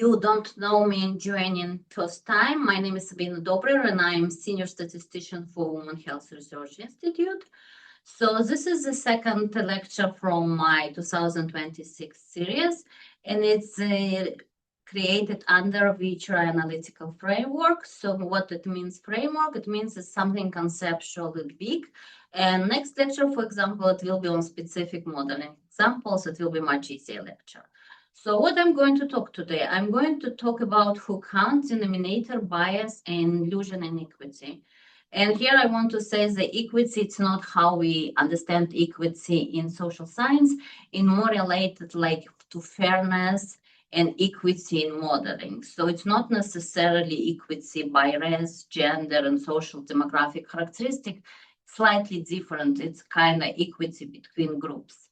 You don't know me and joining first time. My name is Sabina Dobrer and I'm Senior Statistician for Women Health Research Institute. So this is the second lecture from my 2026 series, and it's created under virtual analytical framework. So what it means framework, it means it's something conceptual and big. And next lecture, for example, it will be on specific modeling examples. It will be much easier lecture. So what I'm going to talk today, I'm going to talk about who counts, denominator, bias, and illusion inequity. And here I want to say the equity, it's not how we understand equity in social science, in more related like to fairness and equity in modeling. So it's not necessarily equity by race, gender, and social demographic characteristic, slightly different. It's kind of equity between groups.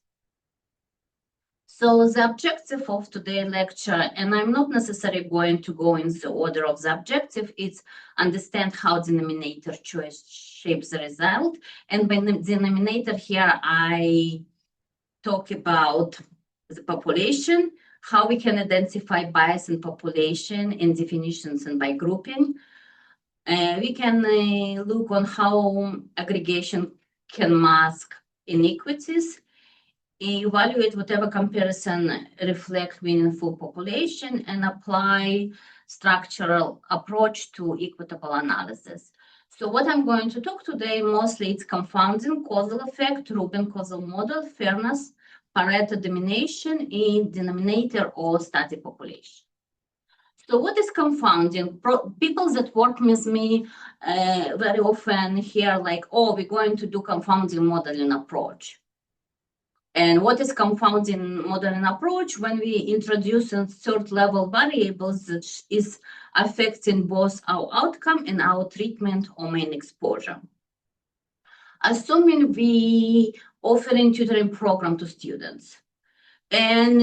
So the objective of today's lecture, and I'm not necessarily going to go in the order of the objective, it's understand how denominator choice shapes the result. And by the denominator here, I talk about the population, how we can identify bias in population in definitions and by grouping. We can look on how aggregation can mask inequities, evaluate whatever comparison reflect meaningful population, and apply structural approach to equitable analysis. So what I'm going to talk today, mostly it's confounding, causal effect, Rubin causal model, fairness, Pareto domination in denominator or static population. So what is confounding? People that work with me very often hear like, oh, we're going to do confounding modeling approach. And what is confounding modeling approach? When we introduce a third level variables that is affecting both our outcome and our treatment or main exposure. Assuming we offering tutoring program to students, and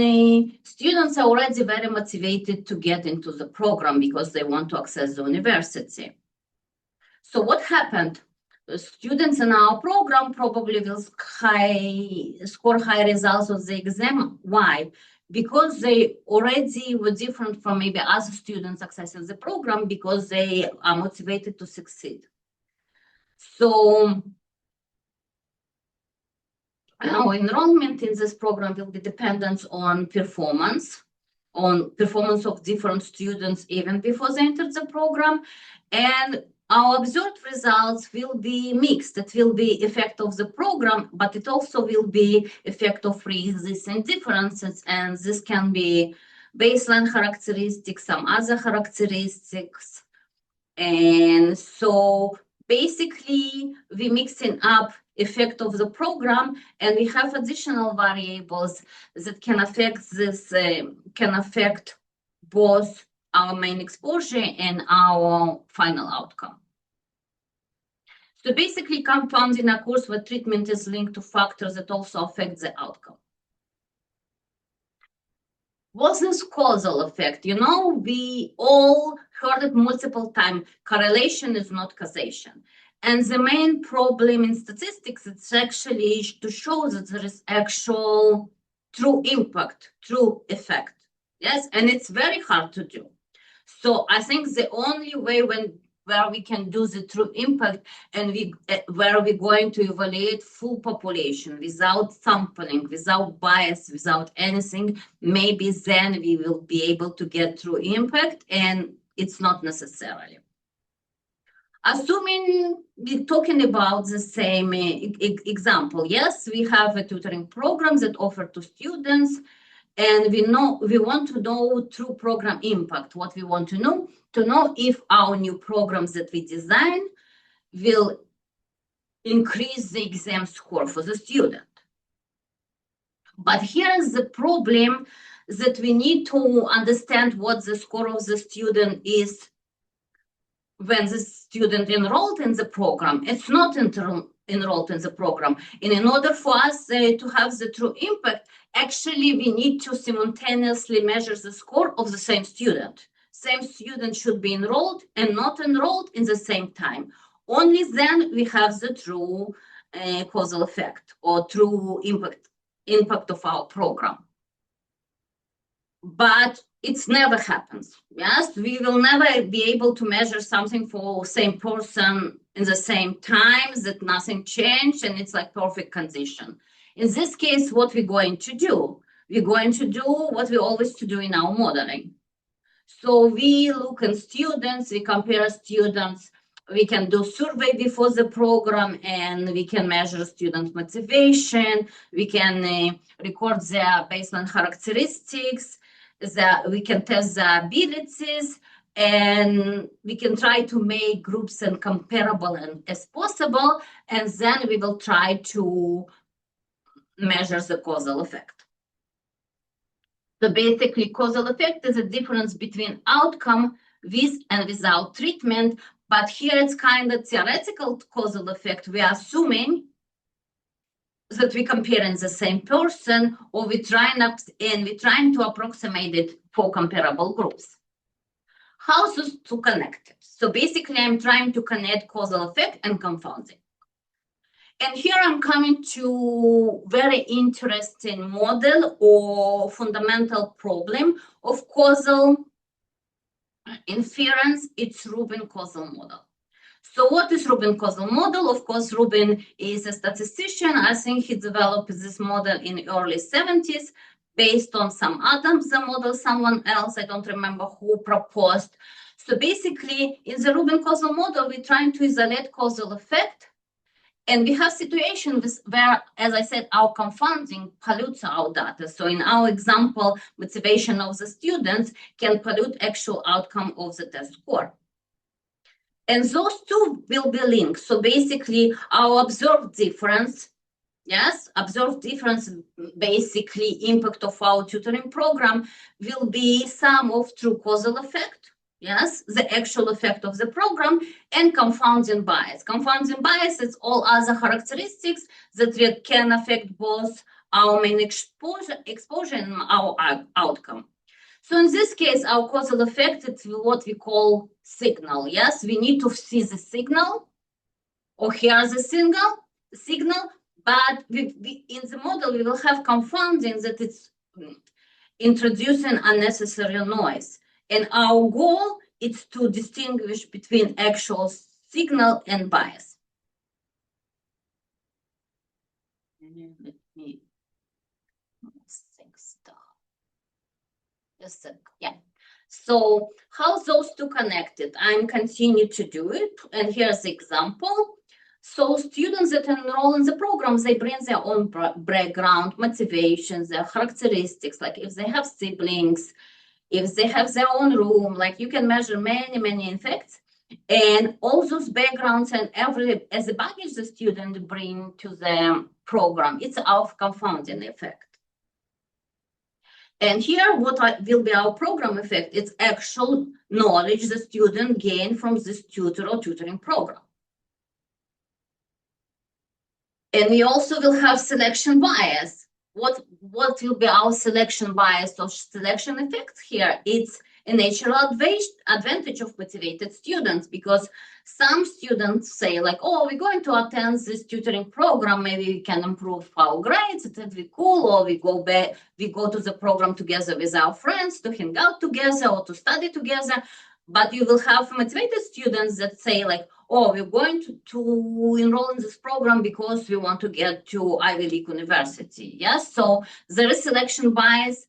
students are already very motivated to get into the program because they want to access the university. So what happened? Students in our program probably will score high results of the exam. Why? Because they already were different from maybe other students accessing the program because they are motivated to succeed. So our enrollment in this program will be dependent on performance of different students even before they enter the program. And our observed results will be mixed. It will be effect of the program, but it also will be effect of races and differences. And this can be baseline characteristics, some other characteristics. And so basically we're mixing up effect of the program, and we have additional variables that can affect this, can affect both our main exposure and our final outcome. So basically confounding occurs where treatment is linked to factors that also affect the outcome. What's this causal effect? You know, we all heard it multiple times. Correlation is not causation. And the main problem in statistics is actually to show that there is actual true impact, true effect. Yes, and it's very hard to do. So I think the only way where we can do the true impact and where we're going to evaluate full population without sampling, without bias, without anything, maybe then we will be able to get true impact, and it's not necessarily. Assuming we're talking about the same example, yes, we have a tutoring program that offer to students, and we want to know true program impact. What we want to know if our new programs that we design will increase the exam score for the student. But here is the problem, that we need to understand what the score of the student is when the student enrolled in the program. It's not enrolled in the program. And in order for us to have the true impact, actually we need to simultaneously measure the score of the same student. Same student should be enrolled and not enrolled in the same time. Only then we have the true causal effect or true impact of our program. but it never happens. Yes, we will never be able to measure something for same person in the same time, that nothing changed and it's like perfect condition. In this case, what we're going to do? We're going to do what we always do in our modeling. So we look at students, we compare students, we can do survey before the program, and we can measure student motivation, we can record their baseline characteristics, we can test their abilities, and we can try to make groups as comparable as possible, and then we will try to measure the causal effect. So basically, causal effect is a difference between outcome with and without treatment. But here it's kind of theoretical causal effect. We are assuming that we're comparing the same person, or we're trying to approximate it for comparable groups. How to connect it? So basically, I'm trying to connect causal effect and confounding. And here I'm coming to very interesting model or fundamental problem of causal inference. It's Rubin causal model. So what is Rubin causal model? Of course, Rubin is a statistician. I think he developed this model in the early 70s based on some Adams model, someone else, I don't remember who proposed. So basically, in the Rubin causal model, we're trying to isolate causal effect. And we have situations where, as I said, our confounding pollutes our data. So in our example, motivation of the students can pollute actual outcome of the test score. And those two will be linked. So basically, our observed difference, basically impact of our tutoring program will be sum of true causal effect, the actual effect of the program, and confounding bias. Confounding bias is all other characteristics that can affect both our main exposure and our outcome. So in this case, our causal effect is what we call signal. Yes, we need to see the signal or hear the signal, but in the model, we will have confounding that it's introducing unnecessary noise. And our goal is to distinguish between actual signal and bias. Let me think stuff. Just a sec. Yeah. So how those two connected? I'm continue to do it. And here's the example. So students that enroll in the program, they bring their own background, motivations, their characteristics, like if they have siblings, if they have their own room, like you can measure many effects. And all those backgrounds and as a baggage the student bring to the program, it's our confounding effect. And here, what will be our program effect? It's actual knowledge the student gained from this tutor or tutoring program. And we also will have selection bias. What will be our selection bias or selection effect here? It's a natural advantage of motivated students, because some students say like, oh, we're going to attend this tutoring program, maybe we can improve our grades, it would be cool, or we go to the program together with our friends to hang out together or to study together. But you will have motivated students that say like, oh, we're going to enroll in this program because we want to get to Ivy League University. Yes, so there is selection bias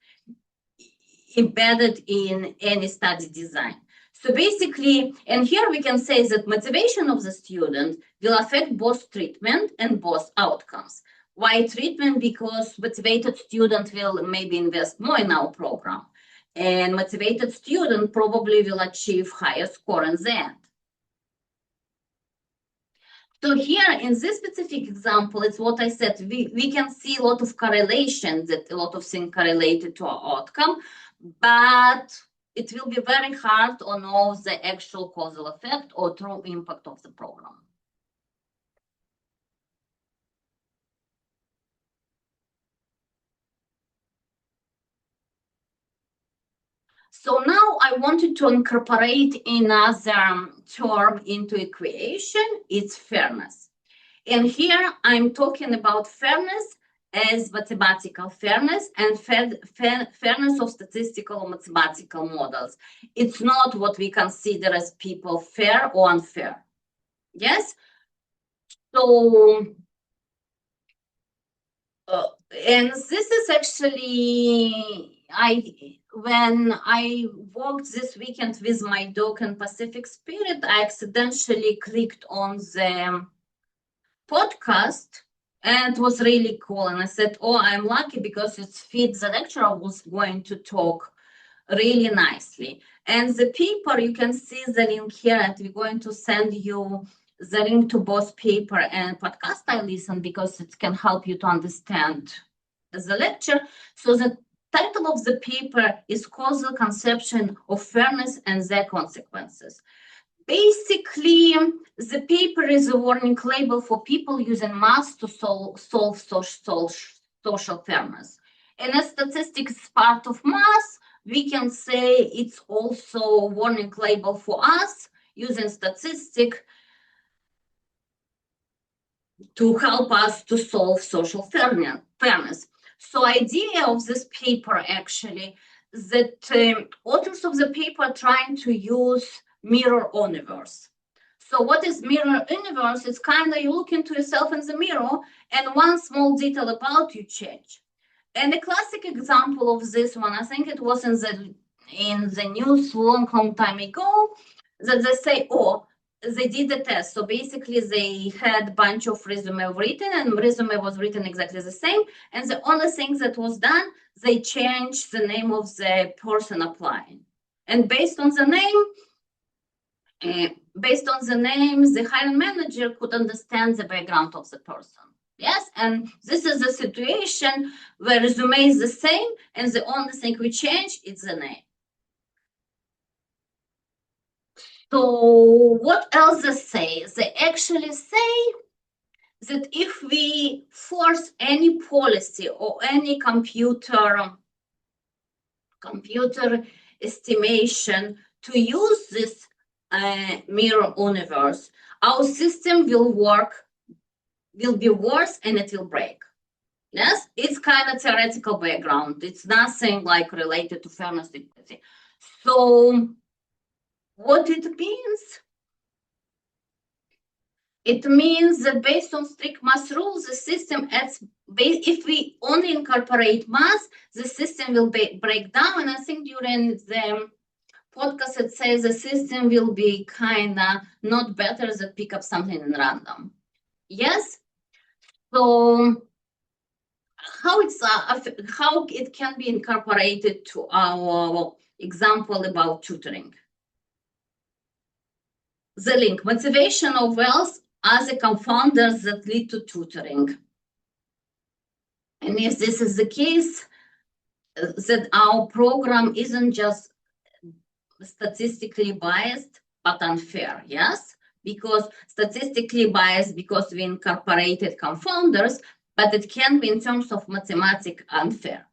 embedded in any study design. So basically, and here we can say that motivation of the student will affect both treatment and both outcomes. Why treatment? Because motivated student will maybe invest more in our program, and motivated student probably will achieve higher score in the end. So here in this specific example, it's what I said, we can see a lot of correlations, that a lot of things correlated to our outcome, but it will be very hard to know the actual causal effect or true impact of the program. So now I wanted to incorporate another term into equation. It's fairness. And here I'm talking about fairness as mathematical fairness and fairness of statistical or mathematical models. It's not what we consider as people fair or unfair. Yes? So, and this is actually, when I walked this weekend with my dog in Pacific Spirit, I accidentally clicked on the podcast, and it was really cool. And I said, oh, I'm lucky because it fits the lecture I was going to talk really nicely. And the paper, you can see the link here, and we're going to send you the link to both paper and podcast I listen, because it can help you to understand the lecture. So the title of the paper is Causal Conception of Fairness and Their Consequences. Basically, the paper is a warning label for people using math to solve social fairness. And as statistics is part of math, we can say it's also a warning label for us using statistics to help us to solve social fairness. So idea of this paper actually, that authors of the paper are trying to use mirror universe. So what is mirror universe? It's kind of you look into yourself in the mirror and one small detail about you change. And a classic example of this one, I think it was in the news long time ago, that they say, oh, they did the test. So basically they had a bunch of resume written, and resume was written exactly the same. And the only thing that was done, they changed the name of the person applying. And based on the name, the hiring manager could understand the background of the person. Yes, and this is a situation where resume is the same, and the only thing we change is the name. So what else they say? They actually say that if we force any policy or any computer estimation to use this mirror universe, our system will be worse and it will break. Yes, it's kind of theoretical background. It's nothing like related to fairness equity. So what it means? It means that based on strict math rules, the system if we only incorporate math, the system will break down. And I think during the podcast, it says the system will be kind of not better than pick up something in random. Yes. So how it can be incorporated to our example about tutoring. The link, motivation of wealth are the confounders that lead to tutoring. And if this is the case, that our program isn't just statistically biased, but unfair, yes? Because statistically biased because we incorporated confounders, but it can be in terms of mathematics unfair.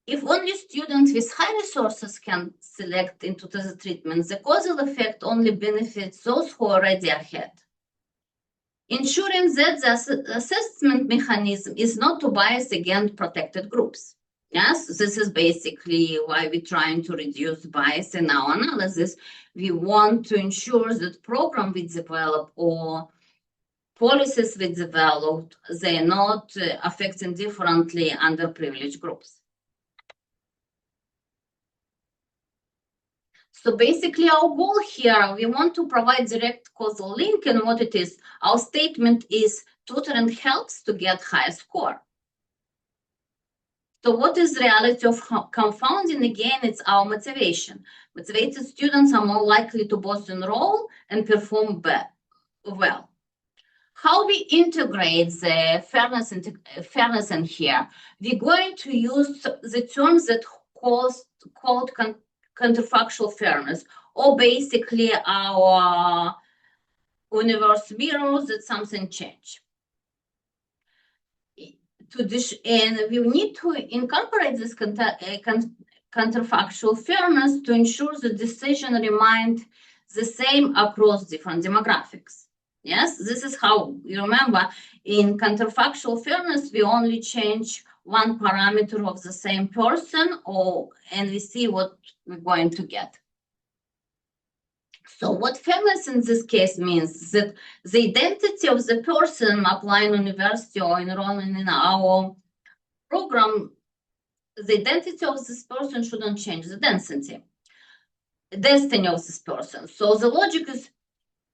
If only students with high resources can select into the treatment, the causal effect only benefits those who are already ahead. Ensuring that the assessment mechanism is not to bias against protected groups. Yes, this is basically why we're trying to reduce bias in our analysis. We want to ensure that programs we develop or policies we develop, they are not affecting differently underprivileged groups. So basically our goal here, we want to provide direct causal link, and what it is, our statement is tutoring helps to get higher score. So what is the reality of confounding? Again, it's our motivation. Motivated students are more likely to both enroll and perform well. How we integrate the fairness in here? We're going to use the terms that called counterfactual fairness, or basically our universe mirrors that something change. And we need to incorporate this counterfactual fairness to ensure the decision remained the same across different demographics. Yes, this is how you remember in counterfactual fairness, we only change one parameter of the same person, and we see what we're going to get. So what fairness in this case means that the identity of the person applying university or enrolling in our program, the identity of this person shouldn't change the destiny of this person. So the logic is,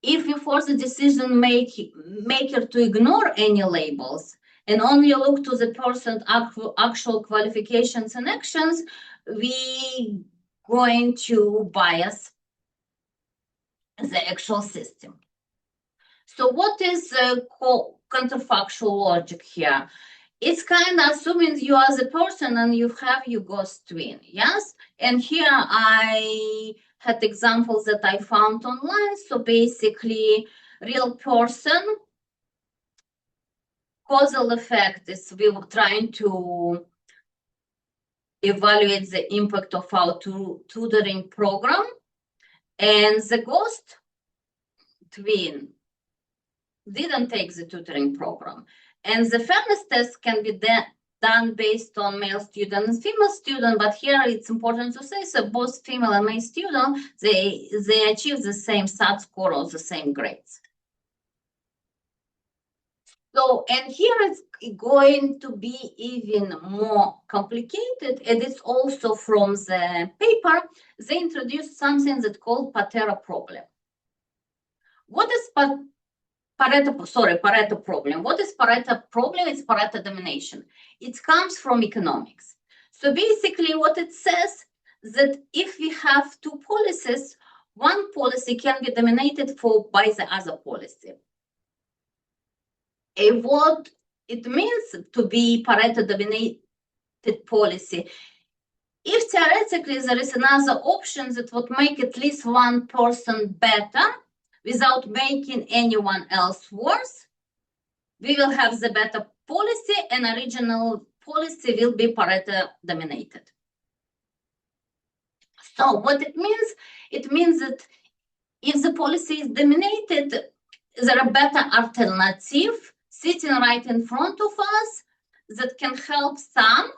if you force the decision maker to ignore any labels and only look to the person's actual qualifications and actions, we going to bias the actual system. So what is counterfactual logic here? It's kind of assuming you are the person and you have your ghost twin, yes? And here I had examples that I found online. So basically, real person, causal effect is we were trying to evaluate the impact of our tutoring program, and the ghost twin didn't take the tutoring program. And the fairness test can be done based on male student and female student, but here it's important to say, so both female and male student, they achieve the same SAT score or the same grades. So, and here it's going to be even more complicated, and it's also from the paper. They introduced something that's called Patera problem. What is Pareto problem? What is Pareto problem? It's Pareto domination. It comes from economics. So basically what it says that if we have two policies, one policy can be dominated by the other policy. And what it means to be Pareto dominated policy, if theoretically there is another option that would make at least one person better without making anyone else worse, we will have the better policy, and original policy will be Pareto dominated. So what it means that if the policy is dominated, there are better alternatives sitting right in front of us that can help some,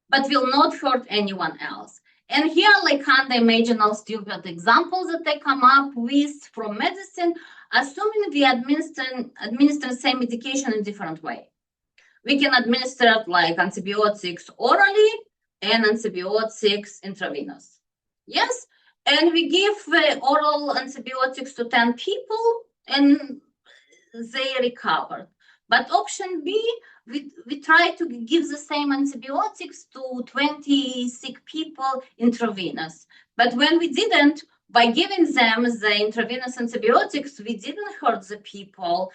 but will not hurt anyone else. And here, like kind of imaginal stupid examples that I come up with from medicine, assuming we administer same medication in different way. We can administer like antibiotics orally and antibiotics intravenous. Yes, and we give oral antibiotics to 10 people and they recovered. But option B, we try to give the same antibiotics to 20 sick people intravenous. But when we didn't, by giving them the intravenous antibiotics, we didn't hurt the people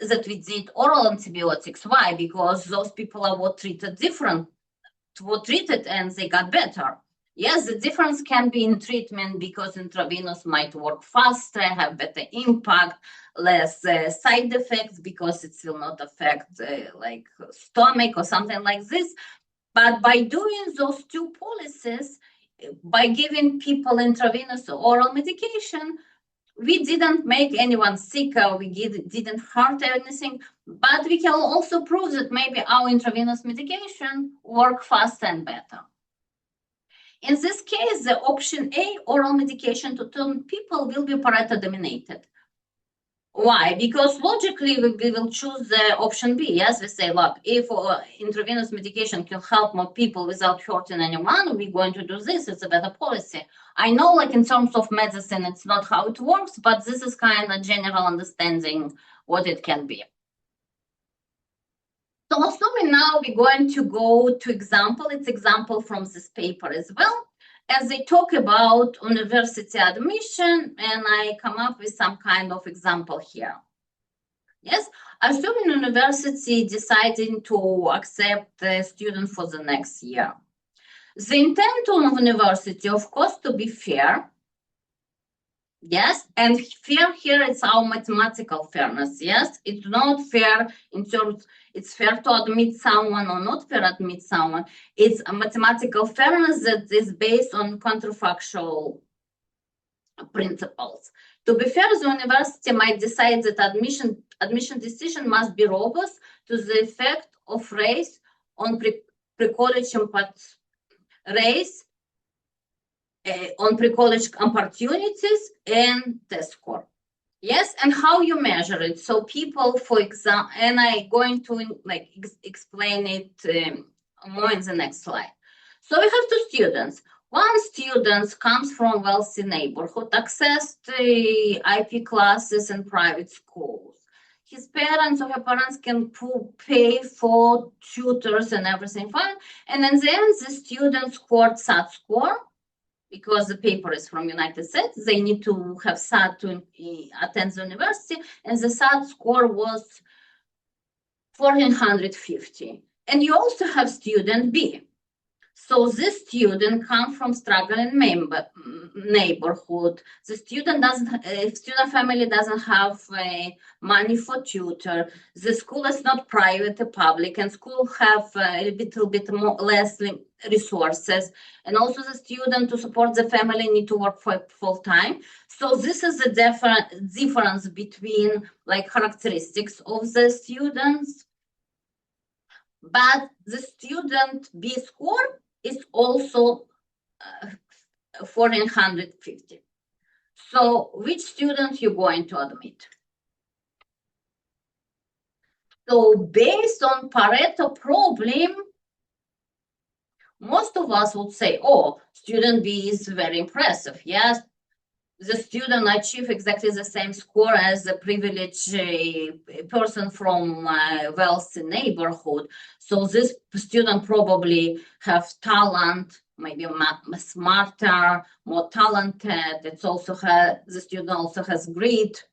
that we did oral antibiotics. Why? Because those people were treated and they got better. Yes, the difference can be in treatment because intravenous might work faster, have better impact, less side effects because it will not affect like stomach or something like this. But by doing those two policies, by giving people intravenous or oral medication, we didn't make anyone sicker, we didn't hurt anything, but we can also prove that maybe our intravenous medication work faster and better. In this case, the option A, oral medication to 10 people, will be Pareto dominated. Why? Because logically we will choose the option B. Yes, we say, look, if intravenous medication can help more people without hurting anyone, we're going to do this. It's a better policy. I know, like in terms of medicine, it's not how it works, but this is kind of general understanding what it can be. So assuming now we're going to go to example, it's example from this paper as well, as they talk about university admission, and I come up with some kind of example here. Yes, assuming university deciding to accept the student for the next year. The intent of university, of course, to be fair. Yes, and fair here is our mathematical fairness. Yes, it's not fair in terms, it's fair to admit someone or not fair to admit someone. It's a mathematical fairness that is based on counterfactual principles. To be fair, the university might decide that admission decision must be robust to the effect of race on pre-college race on pre-college opportunities and test score. Yes, and how you measure it. So people, for example, and I'm going to explain it more in the next slide. So we have two students. One student comes from wealthy neighborhood, access to IP classes and private schools. His parents or her parents can pay for tutors and everything fine. And in the end, the student scored SAT score because the paper is from United States. They need to have SAT to attend the university. And the SAT score was 1450. And you also have student B. So this student comes from struggling neighborhood. The student family doesn't have money for tutor. The school is not private or public, and school have a little bit less resources. And also the student to support the family need to work for full time. So this is the difference between characteristics of the students. But the student B score is also 1450. So which student you're going to admit? So based on Pareto problem, most of us would say, oh, student B is very impressive. Yes, the student achieve exactly the same score as the privileged person from a wealthy neighborhood. So this student probably have talent, maybe smarter, more talented. It's also the student also has grit,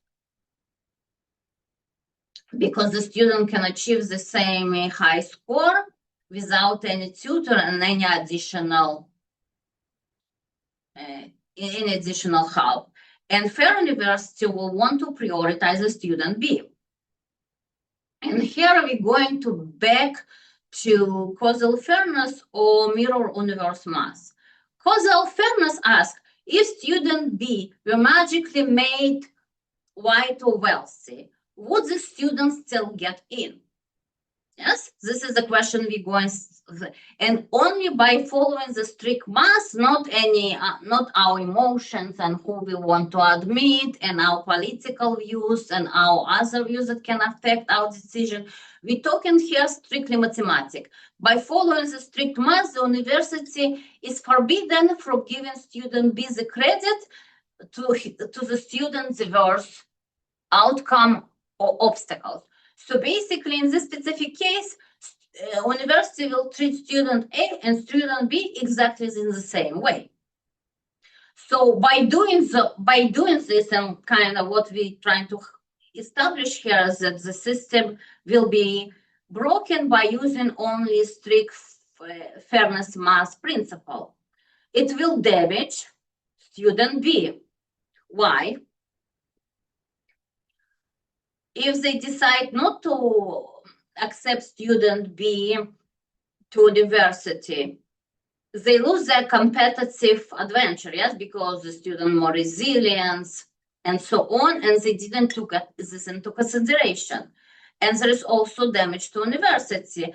because the student can achieve the same high score without any tutor and any additional help. And fair university will want to prioritize the student B. And here we're going to back to causal fairness or mirror universe math. Causal fairness asks, if student B were magically made white or wealthy, would the student still get in? Yes, this is the question we're going, and only by following the strict math, not our emotions and who we want to admit and our political views and our other views that can affect our decision. We're talking here strictly mathematics. By following the strict math, the university is forbidden from giving student B the credit to the student's worst outcome or obstacles. So basically, in this specific case, university will treat student A and student B exactly in the same way. So by doing this, and kind of what we're trying to establish here is that the system will be broken by using only strict fairness math principle. It will damage student B. Why? If they decide not to accept student B to university, they lose their competitive adventure, yes, because the student more resilience and so on, and they didn't took this into consideration. And there is also damage to university.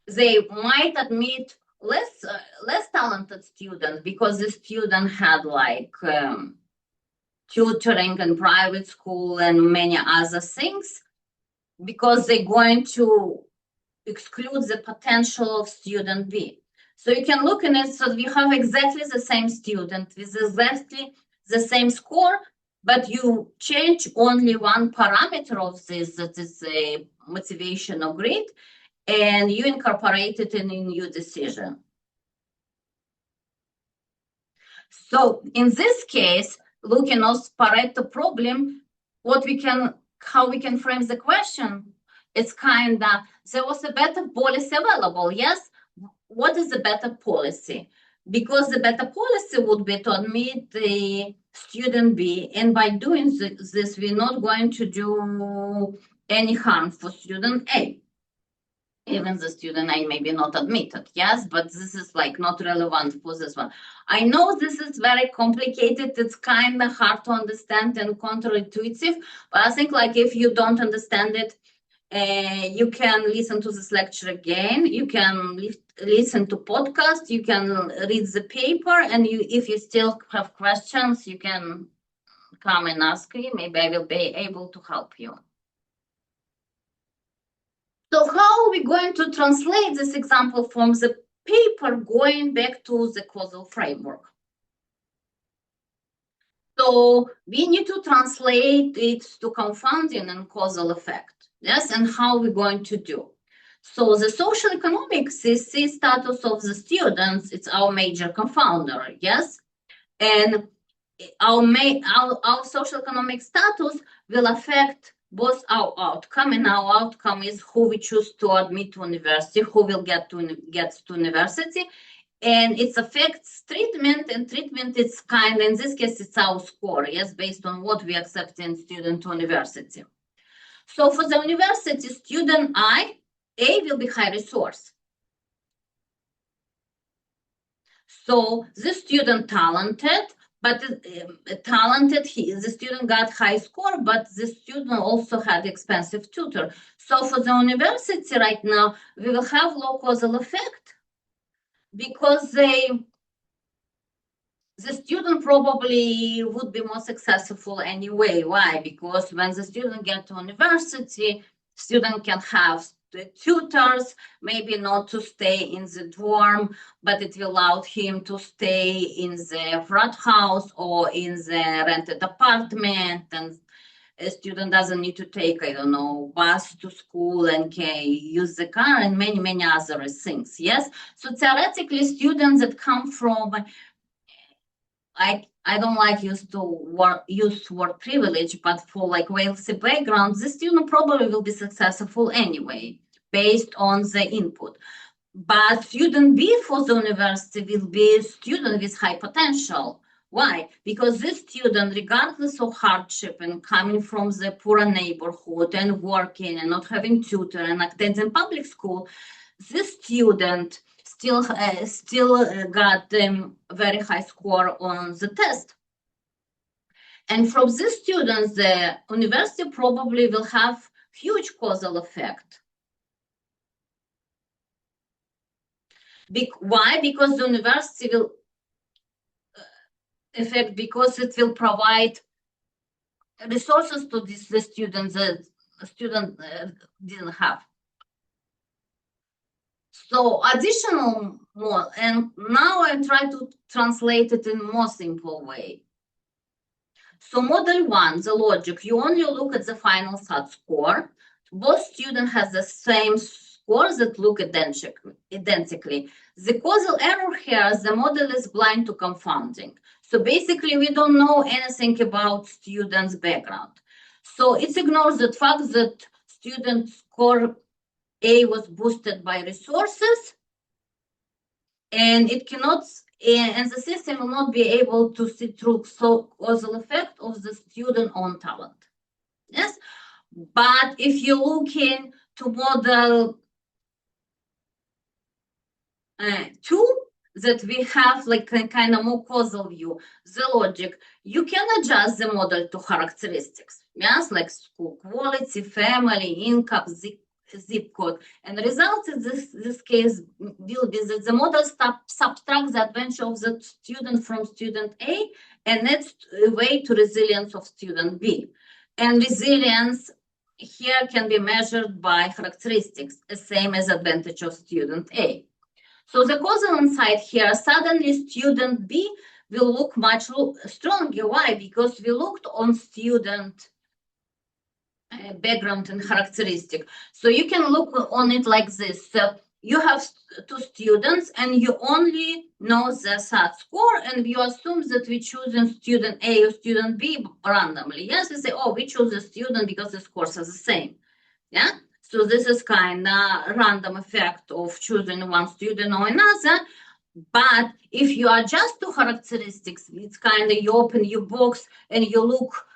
They might admit less talented students because the student had tutoring and private school and many other things, because they're going to exclude the potential of student B. So you can look in it, so we have exactly the same student with exactly the same score, but you change only one parameter of this, that is a motivation or grit, and you incorporate it in a new decision. So in this case, looking at Pareto problem, how we can frame the question, it's kind of, there was a better policy available, yes? What is the better policy? Because the better policy would be to admit the student B, and by doing this, we're not going to do any harm for student A. even the student A may be not admitted, yes, but this is like not relevant for this one. I know this is very complicated, it's kind of hard to understand and counterintuitive, but I think like if you don't understand it, you can listen to this lecture again, you can listen to podcast, you can read the paper, and if you still have questions, you can come and ask me, maybe I will be able to help you. So how are we going to translate this example from the paper going back to the causal framework? So we need to translate it to confounding and causal effect. Yes, and how we're going to do. So the social economics is the status of the students. It's our major confounder, yes? And our social economic status will affect both our outcome, and our outcome is who we choose to admit to university, who will get to university, and it affects treatment, and treatment is kind, in this case, it's our score, yes, based on what we accept in student to university. So for the university, student A will be high resource. So the student talented, but the student got high score, but the student also had expensive tutor. So for the university right now, we will have low causal effect because the student probably would be more successful anyway. Why? Because when the student get to university, student can have the tutors, maybe not to stay in the dorm, but it will allow him to stay in the frat house or in the rented apartment, and a student doesn't need to take, I don't know, bus to school and can use the car and many, many other things, yes? So theoretically, students that come from, I don't like use word privilege, but for like wealthy background, the student probably will be successful anyway, based on the input. But student B for the university will be a student with high potential. Why? Because this student, regardless of hardship and coming from the poor neighborhood and working and not having tutor and attending public school, this student still got very high score on the test. And from these students, the university probably will have huge causal effect. Why? Because the university will affect, because it will provide resources to the students that the student didn't have. So additional more, and now I try to translate it in more simple way. So model one, the logic, you only look at the final SAT score. Both students has the same scores that look identically. The causal error here, the model is blind to confounding. So basically, we don't know anything about students' background. So it ignores the fact that student score A was boosted by resources, and it cannot, and the system will not be able to see through causal effect of the student own talent. Yes, but if you look into model 2, that we have like a kind of more causal view, the logic, you can adjust the model to characteristics, yes, like school quality, family, income, zip code, and the result in this case will be that the model subtracts the adventure of the student from student A, and that's a way to resilience of student B. And resilience here can be measured by characteristics, the same as advantage of student A. So the causal insight here, suddenly student B will look much stronger. Why? Because we looked on student background and characteristic. So you can look on it like this. So you have two students and you only know the SAT score, and you assume that we choose student A or student B randomly. Yes, we say, oh, we choose a student because the scores are the same. Yeah. So this is kind of random effect of choosing one student or another. But if you adjust to characteristics, it's kind of you open your box and you look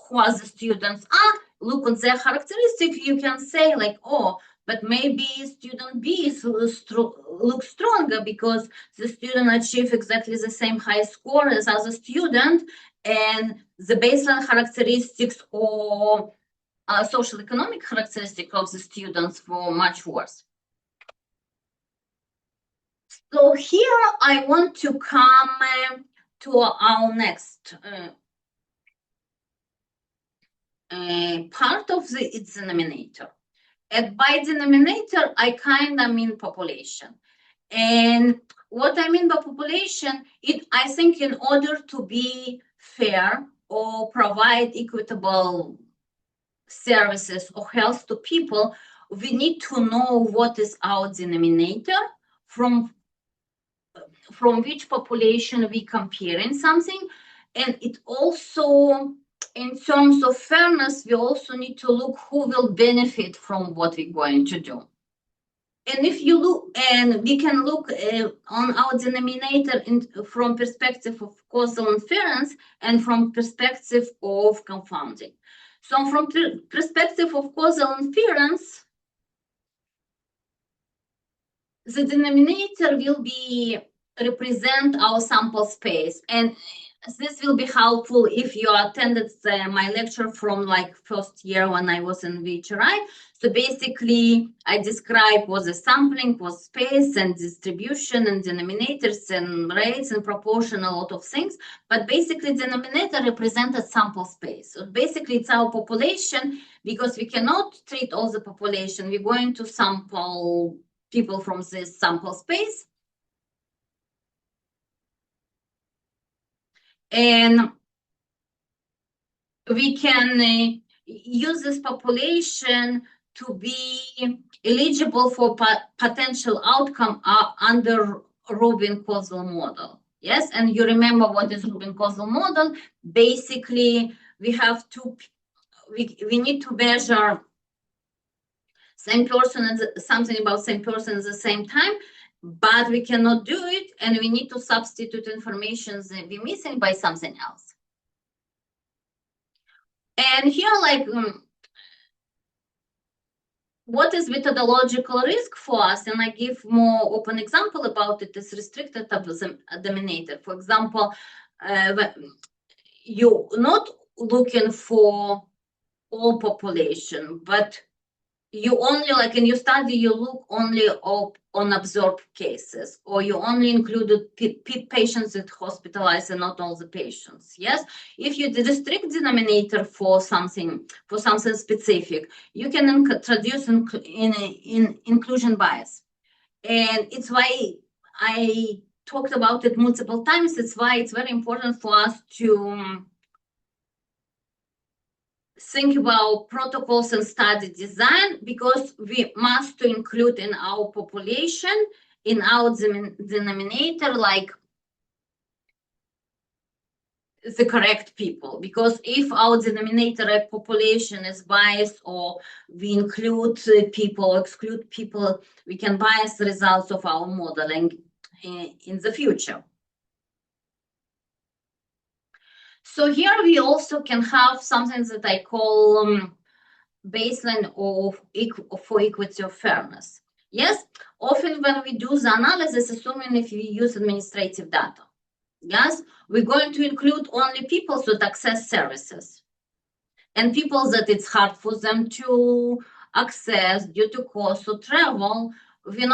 who the students are, look on their characteristics, you can say like, oh, but maybe student B looks stronger because the student achieve exactly the same high score as other student, and the baseline characteristics or social economic characteristics of the students were much worse. So here I want to come to our next part of its denominator. And by denominator, I kind of mean population. And what I mean by population, I think in order to be fair or provide equitable services or health to people, we need to know what is our denominator, from which population we comparing something. And it also, in terms of fairness, we also need to look who will benefit from what we're going to do. And if you look, and we can look on our denominator from perspective of causal inference and from perspective of confounding. So from perspective of causal inference, the denominator will be represent our sample space, and this will be helpful if you attended my lecture from like first year when I was in VHRI. So basically, I described what the sampling was, space and distribution and denominators and rates and proportion, a lot of things. But basically, denominator represented sample space. So basically, it's our population, because we cannot treat all the population. We're going to sample people from this sample space. And we can use this population to be eligible for potential outcome under Rubin causal model. Yes, and you remember what is Rubin causal model? Basically, we have to, we need to measure same person and something about same person at the same time, but we cannot do it, and we need to substitute information that we're missing by something else. And here, like, what is methodological risk for us? And I give more open example about it, is restricted denominator. For example, you're not looking for all population, but you only, like in your study, you look only on observed cases, or you only included patients that hospitalized and not all the patients. Yes, if you restrict denominator for something specific, you can introduce in inclusion bias, and it's why I talked about it multiple times. It's why it's very important for us to think about protocols and study design, because we must to include in our population, in our denominator, like the correct people. Because if our denominator population is biased, or we include people, exclude people, we can bias the results of our modeling in the future. So here we also can have something that I call baseline for equity of fairness. Yes, often when we do the analysis, assuming if we use administrative data, yes, we're going to include only people that access services, and people that it's hard for them to access due to cost of travel, we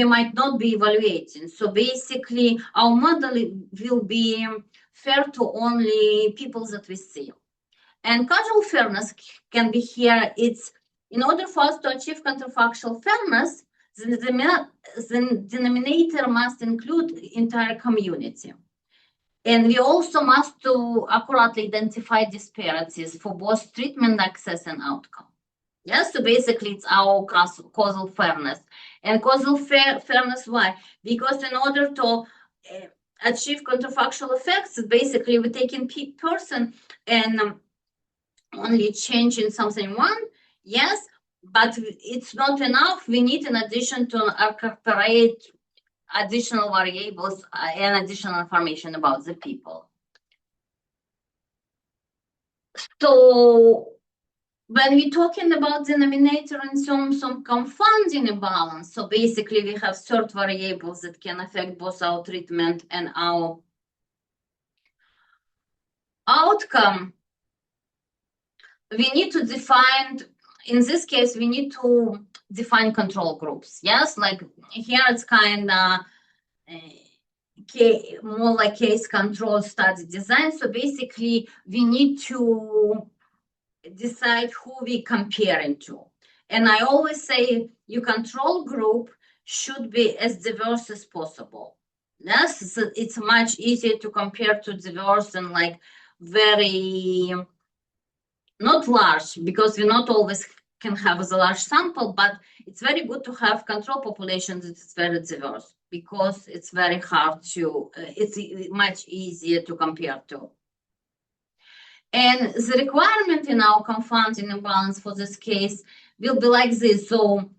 might not be evaluating. So basically, our model will be fair to only people that we see. And causal fairness can be here. It's in order for us to achieve counterfactual fairness, the denominator must include entire community. And we also must to accurately identify disparities for both treatment access and outcome. Yes, so basically it's our causal fairness. And causal fairness, why? Because in order to achieve counterfactual effects, basically we're taking person and only changing something one, yes, but it's not enough. We need, in addition, to incorporate additional variables and additional information about the people. So when we're talking about denominator in terms of confounding imbalance, so basically we have third variables that can affect both our treatment and our outcome. We need to define, in this case, we need to define control groups. Yes, like here it's kind of more like case control study design. So basically we need to decide who we comparing to. And I always say your control group should be as diverse as possible. Yes, so it's much easier to compare to diverse and like very not large, because we not always can have a large sample, but it's very good to have control populations that is very diverse, because it's very hard to, it's much easier to compare to. And the requirement in our confounding imbalance for this case will be like this. So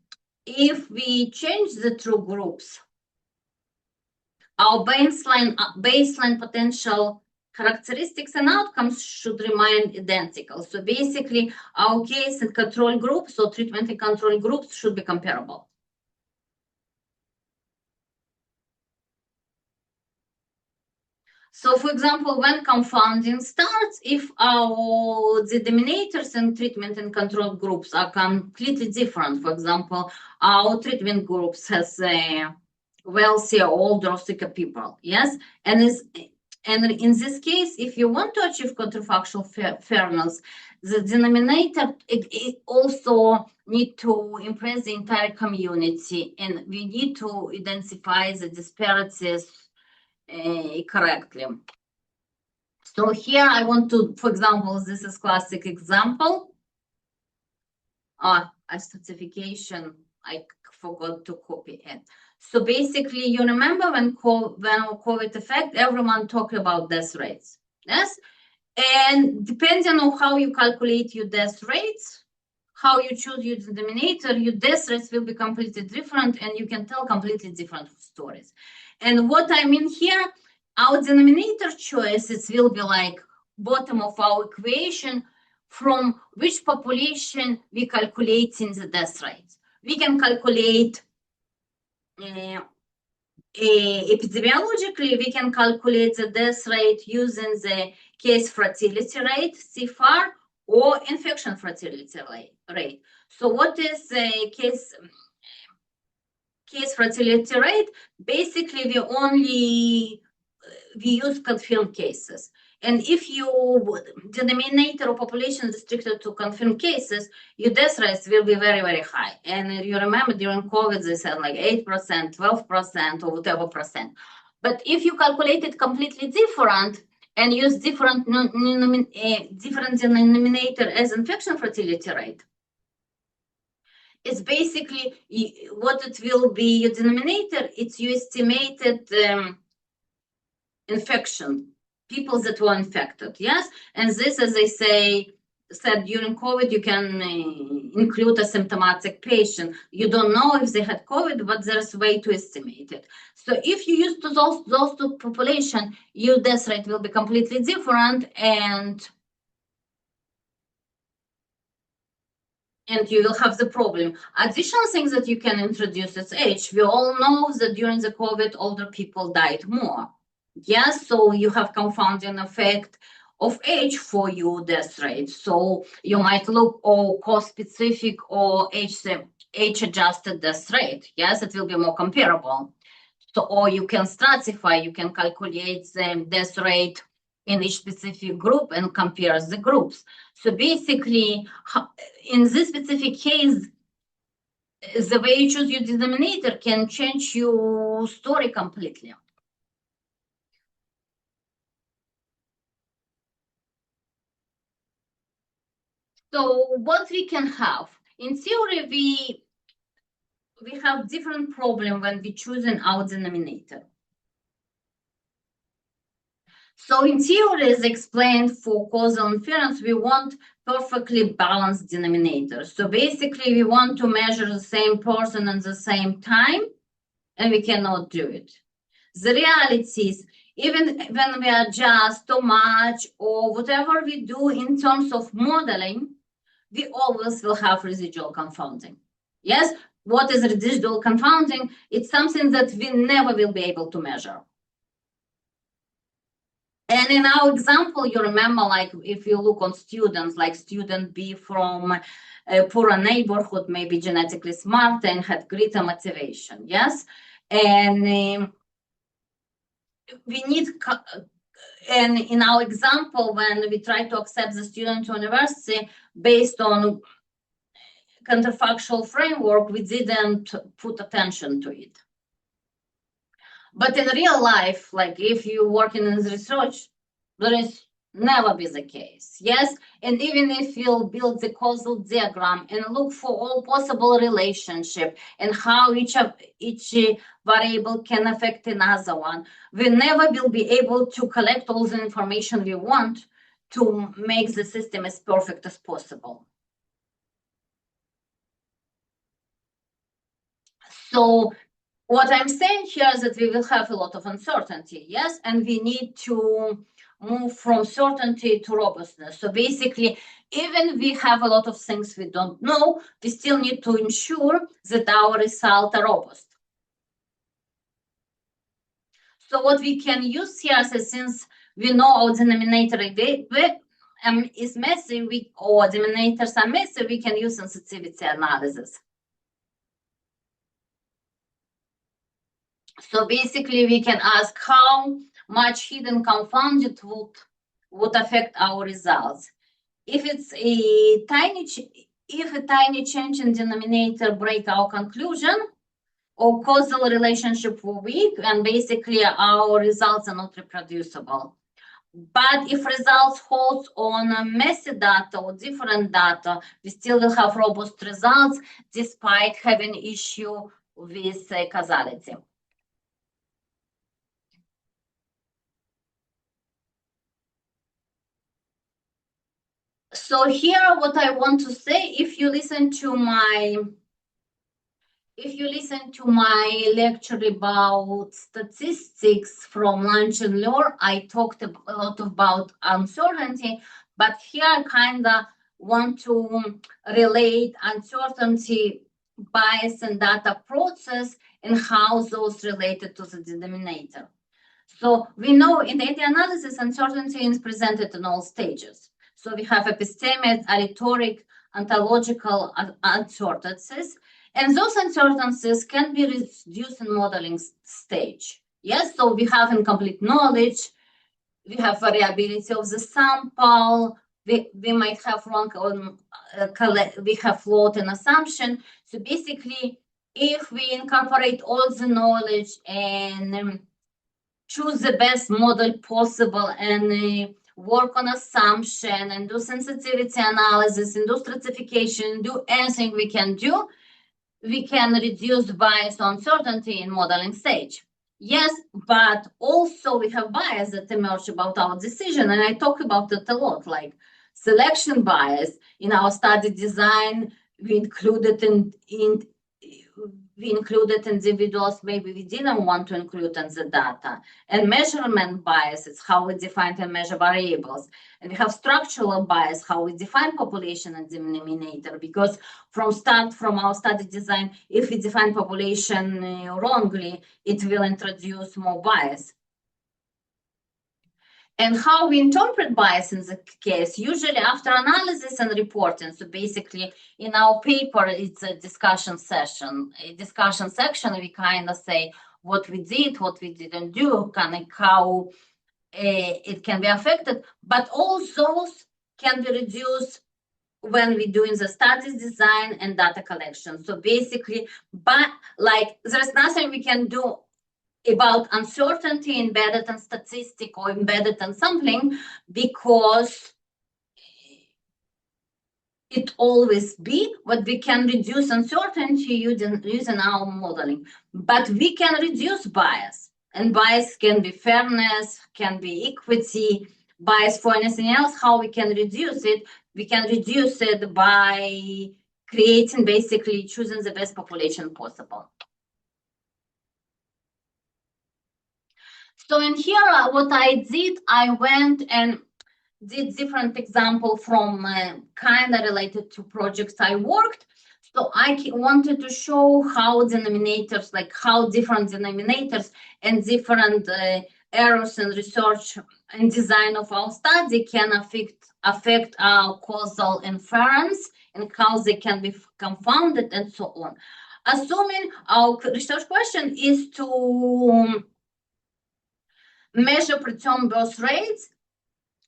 if we change the true groups, our baseline potential characteristics and outcomes should remain identical. So basically our case and control groups, so treatment and control groups, should be comparable. So for example, when confounding starts, if the denominators in treatment and control groups are completely different, for example, our treatment groups has wealthier, older, sicker people, yes? And in this case, if you want to achieve counterfactual fairness, the denominator, it also need to impress the entire community, and we need to identify the disparities correctly. So here I want to, for example, this is classic example. A certification, I forgot to copy it. So basically, you remember when COVID affect, everyone talked about death rates, yes? And depending on how you calculate your death rates, how you choose your denominator, your death rates will be completely different, and you can tell completely different stories. And what I mean here, our denominator choices will be like bottom of our equation, from which population we calculating the death rate. We can calculate epidemiologically, we can calculate the death rate using the case fertility rate, CFAR, or infection fertility rate. So what is the case fertility rate? Basically, we use confirmed cases. And if you denominator or population restricted to confirmed cases, your death rates will be very, very high. And you remember during COVID, they said like 8%, 12%, or whatever percent. But if you calculate it completely different and use different denominator as infection fertility rate, it's basically what it will be your denominator. It's your estimated infection, people that were infected, yes? And this, as I said during COVID, you can include a symptomatic patient. You don't know if they had COVID, but there's a way to estimate it. So if you use those two population, your death rate will be completely different, and you will have the problem. Additional things that you can introduce is age. We all know that during the COVID, older people died more. Yes, so you have confounding effect of age for your death rate. So you might look or cause specific or age adjusted death rate. Yes, it will be more comparable. So, or you can stratify, you can calculate the death rate in each specific group and compare the groups. So basically, in this specific case, the way you choose your denominator can change your story completely. So what we can have, in theory, we have different problem when we choosing our denominator. So in theory, as explained for causal inference, we want perfectly balanced denominators. So basically, we want to measure the same person at the same time, and we cannot do it. The reality is, even when we adjust too much or whatever we do in terms of modeling, we always will have residual confounding. Yes, what is residual confounding? It's something that we never will be able to measure. And in our example, you remember, like if you look on students, like student B from a poorer neighborhood, maybe genetically smart and had greater motivation, yes? And we need, and in our example, when we try to accept the student to university based on counterfactual framework, we didn't put attention to it. But in real life, like if you work in research, there is never be the case. Yes, and even if you build the causal diagram and look for all possible relationship and how each variable can affect another one, we never will be able to collect all the information we want to make the system as perfect as possible. So what I'm saying here is that we will have a lot of uncertainty, yes, and we need to move from certainty to robustness. So basically, even we have a lot of things we don't know, we still need to ensure that our results are robust. So what we can use here is, since we know our denominator is messy, or denominators are messy, we can use sensitivity analysis. So basically, we can ask how much hidden confounded would affect our results. If it's a tiny change in denominator break our conclusion, or causal relationship were weak, and basically our results are not reproducible. But if results hold on messy data or different data, we still will have robust results despite having issue with causality. So here, what I want to say, if you listen to my lecture about statistics from Lunch and Learn, I talked a lot about uncertainty, but here I kind of want to relate uncertainty, bias, and data process and how those related to the denominator. So we know in data analysis, uncertainty is presented in all stages. So we have epistemic, rhetoric, ontological uncertainties, and those uncertainties can be reduced in modeling stage. Yes, so we have incomplete knowledge, we have variability of the sample, we might have wrong on we have flawed in assumption. So basically, if we incorporate all the knowledge and choose the best model possible and work on assumption and do sensitivity analysis and do stratification, do anything we can do, we can reduce bias or uncertainty in modeling stage. Yes, but also we have bias that emerge about our decision, and I talk about it a lot, like selection bias. In our study design, we included individuals maybe we didn't want to include in the data. And measurement bias is how we define and measure variables. And we have structural bias, how we define population and denominator, because from our study design, if we define population wrongly, it will introduce more bias. And how we interpret bias in the case, usually after analysis and reporting. So basically, in our paper, it's a discussion session. A discussion section, we kind of say what we did, what we didn't do, kind of how it can be affected. But all those can be reduced when we're doing the studies design and data collection. So basically, but like there's nothing we can do about uncertainty embedded in statistic or embedded in sampling, because it always be, but we can reduce uncertainty using our modeling. But we can reduce bias, and bias can be fairness, can be equity, bias for anything else. How we can reduce it? We can reduce it by creating, basically choosing the best population possible. So in here, what I did, I went and did different example from kind of related to projects I worked. So I wanted to show how denominators, like how different denominators and different errors in research and design of our study can affect our causal inference and how they can be confounded and so on. Assuming our research question is to measure preterm birth rates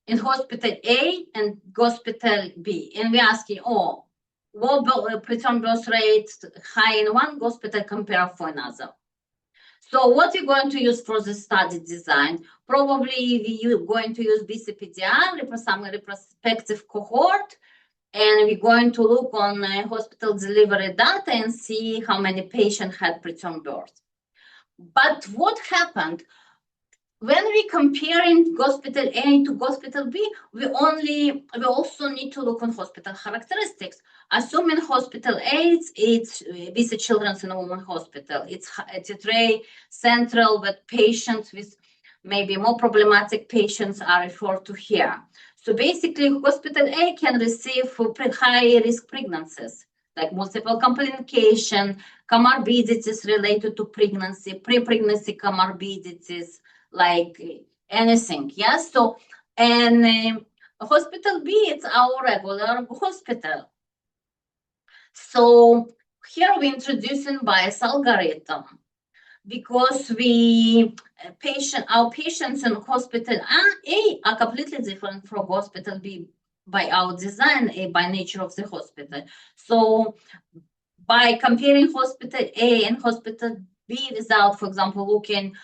in hospital A and hospital B, and we asking, oh, what preterm birth rate high in one hospital compared for another? So what we're going to use for the study design? Probably we're going to use BCPDR, some retrospective cohort, and we're going to look on hospital delivery data and see how many patients had preterm birth. But what happened? When we comparing hospital A to hospital B, we also need to look on hospital characteristics. Assuming hospital A, it's with the Children's and Women Hospital. It's very central, but patients with maybe more problematic patients are referred to here. So basically, hospital A can receive high risk pregnancies, like multiple complication, comorbidities related to pregnancy, pre-pregnancy comorbidities, like anything, yes? So, and hospital B, it's our regular hospital. So here we're introducing bias algorithm because our patients in hospital A are completely different from hospital B by our design, by nature of the hospital. So by comparing hospital A and hospital B without, for example, looking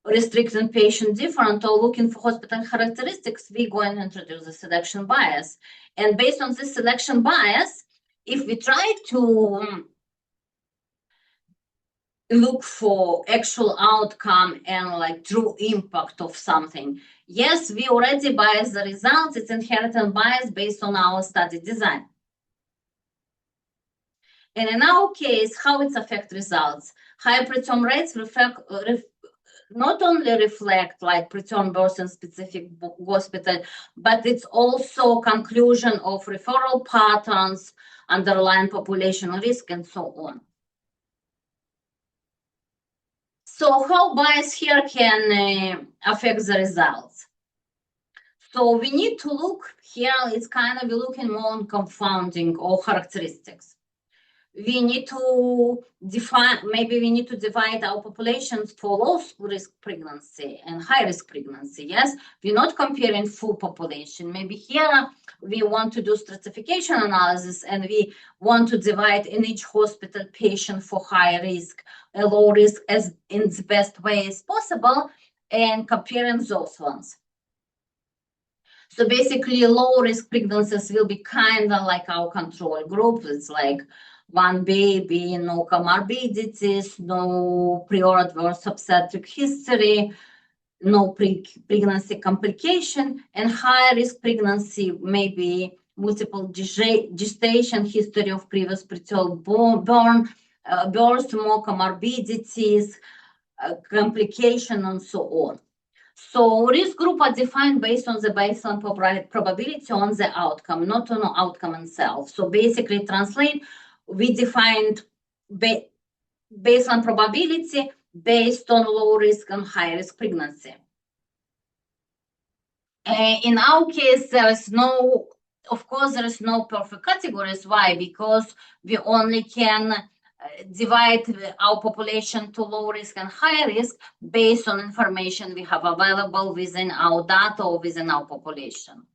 restricting patient different or looking for hospital characteristics, we're going to introduce the selection bias. And based on this selection bias, if we try to look for actual outcome and like true impact of something, yes, we already bias the results. It's inherent bias based on our study design. And in our case, how it affects results? Higher preterm rates not only reflect like preterm birth in specific hospital, but it's also conclusion of referral patterns, underlying population risk, and so on. So how bias here can affect the results? So we need to look here, it's kind of looking more on confounding or characteristics. We need to define, maybe we need to divide our populations for low risk pregnancy and high risk pregnancy. Yes, we're not comparing full population. Maybe here we want to do stratification analysis and we want to divide in each hospital patient for high risk and low risk as in the best way as possible and comparing those ones. So basically low risk pregnancies will be kind of like our control group. It's like one baby, no comorbidities, no prior adverse obstetric history, no pregnancy complication, and high risk pregnancy, maybe multiple gestation, history of previous preterm birth, more comorbidities, complication, and so on. So risk group are defined based on the baseline probability on the outcome, not on the outcome itself. So basically translate, we defined baseline probability based on low risk and high risk pregnancy. In our case, there is no, of course, there is no perfect categories. Why? Because we only can divide our population to low risk and high risk based on information we have available within our data or within our population.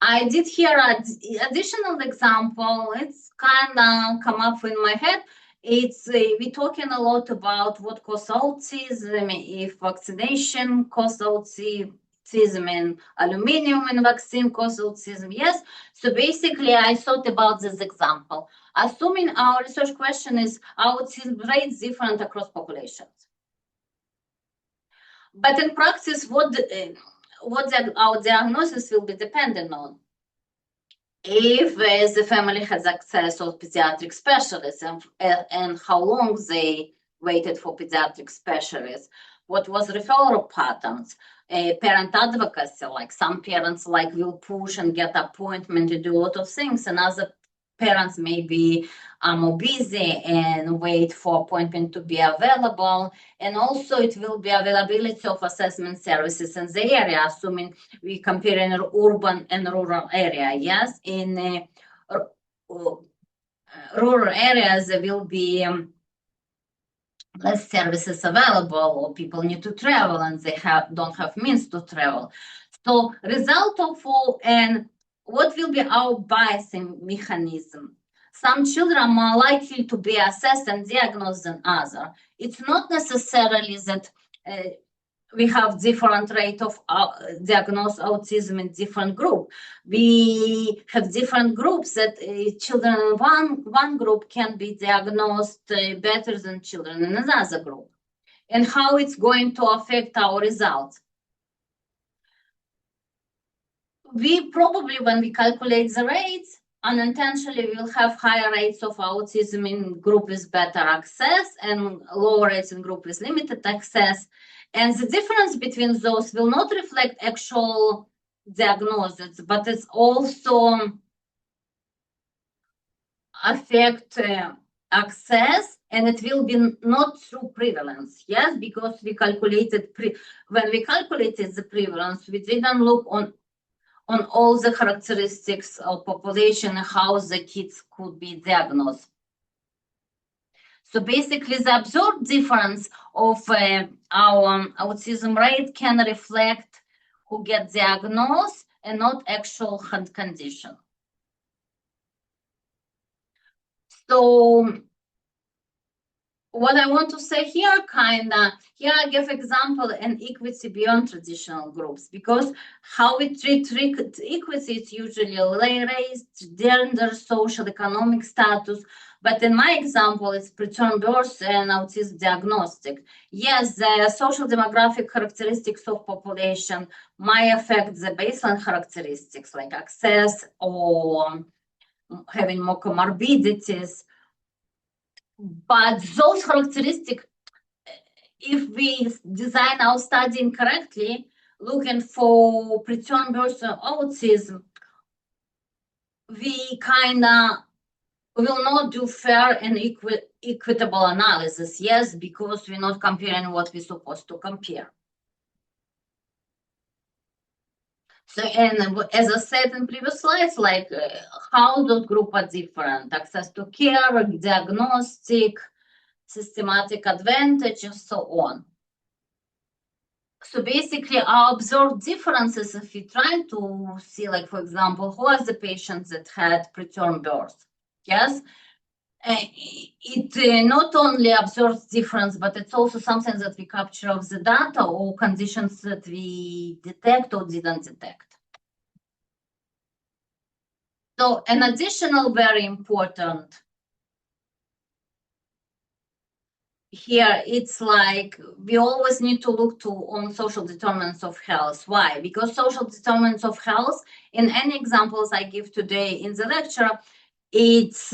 I did here an additional example. It's kind of come up in my head. It's we're talking a lot about what causes autism, if vaccination causes autism and aluminum in vaccine causes autism. Yes. So basically, I thought about this example. Assuming our research question is autism rates different across populations, but in practice, what our diagnosis will be dependent on. If the family has access to pediatric specialists and how long they waited for pediatric specialists, what was referral patterns, parent advocacy, like some parents like will push and get appointment to do a lot of things, and other parents maybe are more busy and wait for appointment to be available. And also it will be availability of assessment services in the area, assuming we compare in urban and rural area. Yes, in rural areas there will be less services available, or people need to travel and they don't have means to travel. So result of all, and what will be our biasing mechanism? Some children are more likely to be assessed and diagnosed than others. It's not necessarily that we have different rate of diagnosed autism in different group. We have different groups that children in one group can be diagnosed better than children in another group. And how it's going to affect our results. We probably, when we calculate the rates, unintentionally we'll have higher rates of autism in group with better access and lower rates in group with limited access. And the difference between those will not reflect actual diagnosis, but it's also affect access, and it will be not through prevalence. Yes, because we calculated when we calculated the prevalence, we didn't look on all the characteristics of population, how the kids could be diagnosed. So basically, the observed difference of our autism rate can reflect who get diagnosed and not actual condition. So what I want to say here, here I give example and equity beyond traditional groups, because how we treat equity is usually race, gender, social, economic status. But in my example, it's preterm birth and autism diagnostic. Yes, the social demographic characteristics of population might affect the baseline characteristics like access or having more comorbidities. But those characteristics, if we design our study incorrectly, looking for preterm birth and autism, we will not do fair and equitable analysis. Yes, because we're not comparing what we're supposed to compare. So, and as I said in previous slides, like how those groups are different: access to care, diagnostic, systematic advantage, and so on. So basically, our observed differences, if we try to see, like, for example, who are the patients that had preterm birth? Yes, it not only observes difference, but it's also something that we capture of the data or conditions that we detect or didn't detect. So an additional very important here, it's like we always need to look on social determinants of health. Why? Because social determinants of health, in any examples I give today in the lecture, it's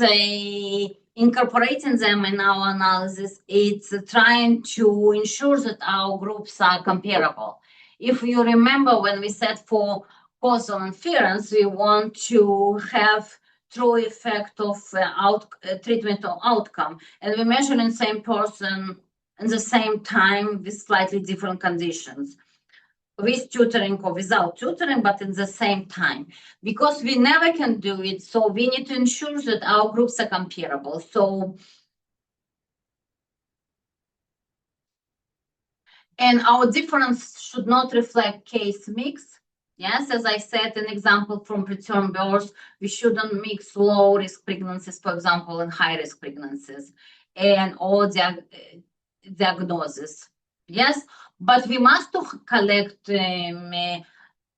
incorporating them in our analysis. It's trying to ensure that our groups are comparable. If you remember, when we said for causal inference, we want to have true effect of treatment or outcome, and we measure in the same person in the same time with slightly different conditions, with tutoring or without tutoring, but in the same time, because we never can do it. So we need to ensure that our groups are comparable. So, and our difference should not reflect case mix. Yes, as I said, an example from preterm birth, we shouldn't mix low risk pregnancies, for example, and high risk pregnancies, and all diagnosis. Yes, but we must collect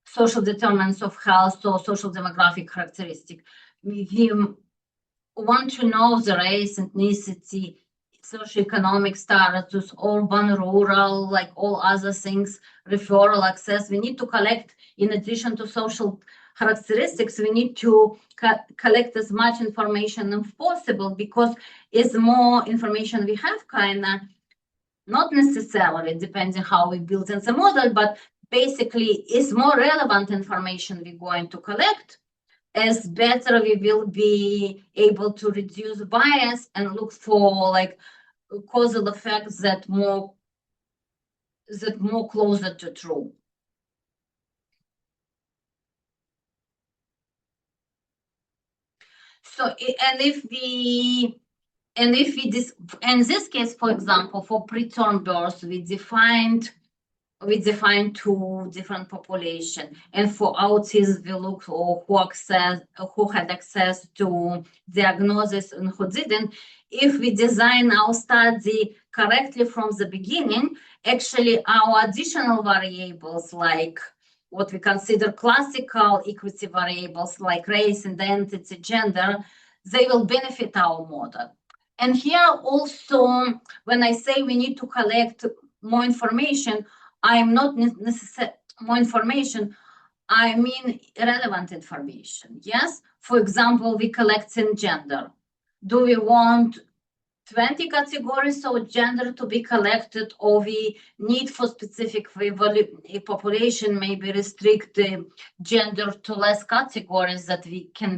social determinants of health or social demographic characteristic. We want to know the race, ethnicity, socioeconomic status, urban, rural, like all other things, referral access. We need to collect, in addition to social characteristics, we need to collect as much information as possible, because as more information we have, not necessarily depending how we build in the model, but basically is more relevant information we're going to collect, as better we will be able to reduce bias and look for like causal effects that more closer to true. So, and if we in this case, for example, for preterm birth, we defined two different population, and for autism we looked for who had access to diagnosis and who didn't. If we design our study correctly from the beginning, actually our additional variables, like what we consider classical equity variables like race, identity, gender, they will benefit our model. And here also, when I say we need to collect more information, I am not necessarily more information, I mean relevant information. Yes, for example, we collect in gender. Do we want 20 categories of gender to be collected, or we need for specific population maybe restrict the gender to less categories that we can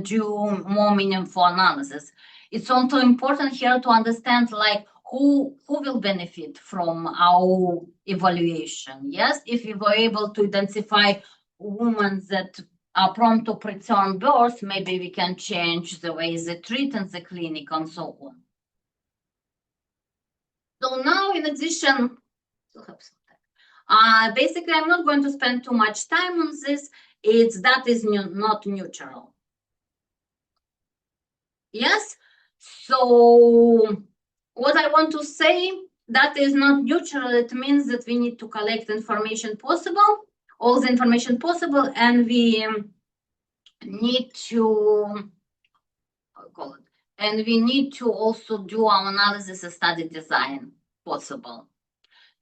do more meaningful analysis. It's also important here to understand like who will benefit from our evaluation. Yes, if we were able to identify women that are prone to preterm birth, maybe we can change the way they treat in the clinic and so on. So now, in addition, basically, I'm not going to spend too much time on this. That is not neutral. Yes. So what I want to say, that is not neutral. It means that we need to collect information possible, all the information possible, and we need to also do our analysis and study design possible.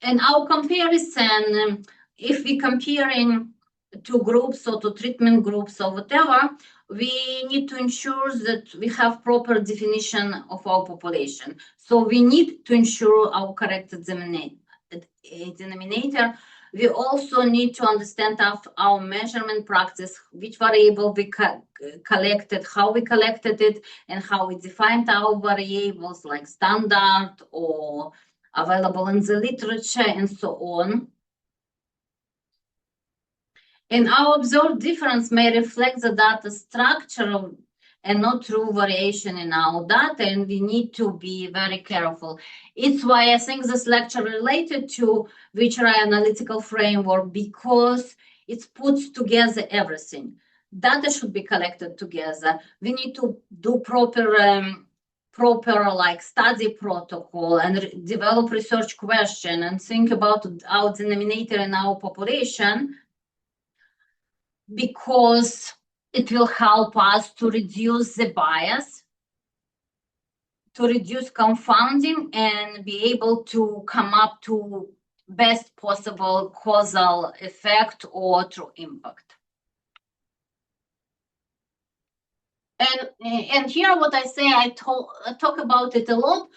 And our comparison, if we comparing two groups or to treatment groups or whatever, we need to ensure that we have proper definition of our population. So we need to ensure our correct denominator. We also need to understand our measurement practice, which variable we collected, how we collected it, and how we defined our variables like standard or available in the literature and so on. And our observed difference may reflect the data structure and not true variation in our data, and we need to be very careful. It's why I think this lecture related to Vitra analytical framework, because it puts together everything. Data should be collected together. We need to do proper like study protocol and develop research question and think about our denominator in our population, because it will help us to reduce the bias, to reduce confounding, and be able to come up to best possible causal effect or true impact. And here what I say, I talk about it a lot.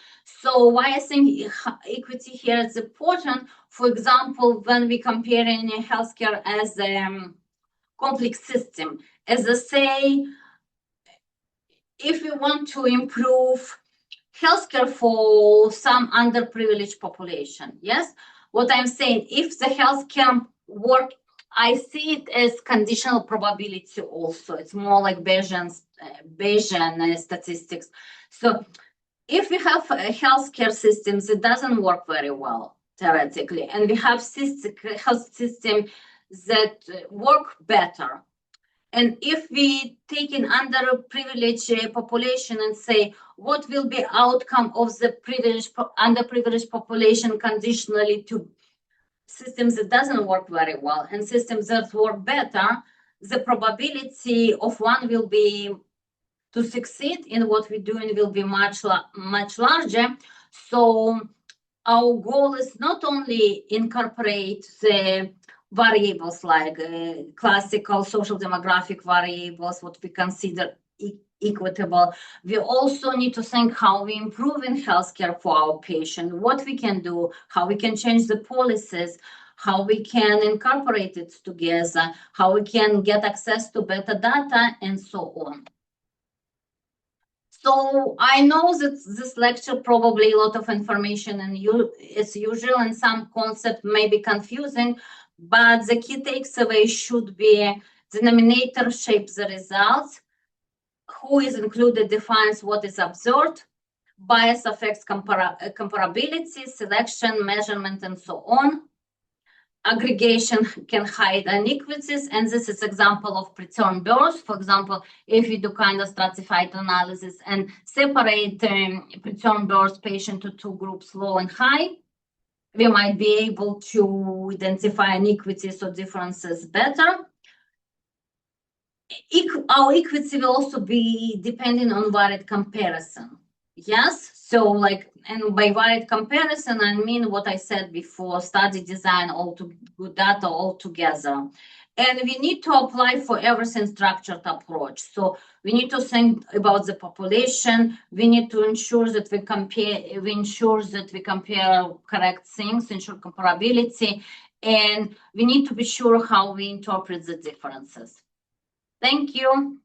So why I think equity here is important. For example, when we comparing healthcare as a complex system, as I say, if we want to improve healthcare for some underprivileged population, yes, what I'm saying, if the healthcare work, I see it as conditional probability also. It's more like Bayesian statistics. So if we have healthcare systems, it doesn't work very well theoretically, and we have health systems that work better. And if we take an underprivileged population and say, what will be outcome of the underprivileged population conditionally to systems that doesn't work very well and systems that work better, the probability of one will be to succeed in what we're doing will be much larger. So our goal is not only incorporate the variables like classical social demographic variables, what we consider equitable. We also need to think how we improve in healthcare for our patient, what we can do, how we can change the policies, how we can incorporate it together, how we can get access to better data, and so on. So I know that this lecture probably a lot of information and as usual, and some concept may be confusing, but the key takeaway should be denominator shapes the results, who is included defines what is observed, bias affects comparability, selection, measurement, and so on. Aggregation can hide inequities, and this is example of preterm birth. For example, if you do kind of stratified analysis and separate preterm birth patient to two groups, low and high, we might be able to identify inequities or differences better. Our equity will also be depending on varied comparison. Yes, so like, and by varied comparison, I mean what I said before, study design, good data all together. And we need to apply for everything structured approach. So we need to think about the population. We need to ensure that we compare correct things, ensure comparability, and we need to be sure how we interpret the differences. Thank you.